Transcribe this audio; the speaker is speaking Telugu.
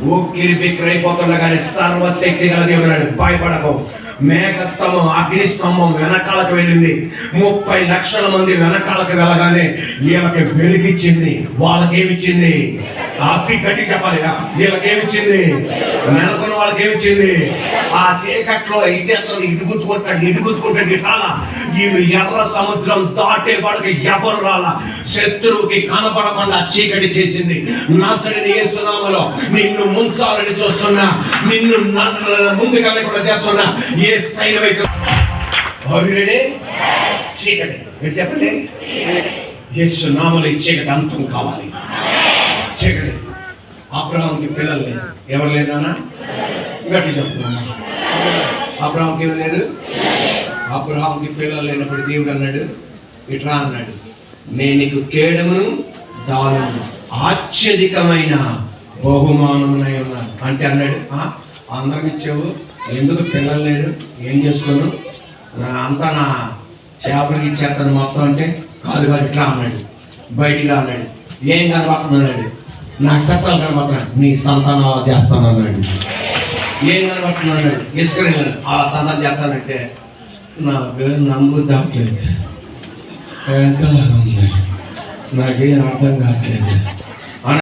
ఊక్కిరి బిక్కిరైపోతున్నా కానీ సర్వశక్తి గల దేవుడు అన్నాడు, భయపడకు. మేఘస్తంభం అగ్నిస్తంభం వెనకాలకు వెళ్ళింది. 30 లక్షల మంది వెనకాలకు వెళ్ళగానే వీళ్ళకి వెలిగిచ్చింది. వాళ్ళకేమిచ్చింది? అతి గట్టి చెప్పాలి. వీళ్ళకేమిచ్చింది? వెనకున్న వాళ్ళకేమిచ్చింది? ఆ చీకట్లో ఇటుగుట్టుకుంటాడు రాలా. వీళ్ళు ఎర్ర సముద్రం దాటే వాళ్ళకి ఎవరు రాలా. శత్రువుకి కనపడకుండా చీకటి చేసింది. నసరుని యేసు నామములో నిన్ను ముంచాలని చూస్తున్నా, నిన్ను ముందుకెళ్ళకుండా చేస్తున్నా ఏ సైన్ వైపు చీకటి మీరు చెప్పండి. యేసు నామములో ఈ చీకటి అంతం కావాలి. చీకటి. అబ్రహాంకి పిల్లలు లేరు. ఎవరు లేరు నాన్న? గట్టి చెప్తున్నా. అబ్రహాంకి ఎవరు లేరు? అబ్రహాంకి పిల్లలు లేనప్పుడు దేవుడు అన్నాడు, ఇట్లా అన్నాడు, నేను నీకు కేడమును దానమును అత్యధికమైన బహుమానమునై ఉన్నాను అంటే అన్నాడు, అందరం ఇచ్చావు, ఎందుకు పిల్లలు లేరు, ఏం చేసుకున్నావు, అంతా నా చేపలకి ఇచ్చేస్తాను మొత్తం అంటే, కాదు కాదు ఇట్లా అన్నాడు, బయటికి రా అన్నాడు. ఏం కనబడుతున్నాడు? నక్షత్రాలు కనబడుతున్నాడు, నీ సంతానం అలా చేస్తాను అన్నాడు. ఏం కనబడుతున్నాడు? ఇసుకని అలా సంతానం చేస్తానంటే నా పేరు నమ్ముద్ది అవ్వట్లేదు, ఎంతలాగా ఉంది, నాకేం అర్థం కావట్లేదు.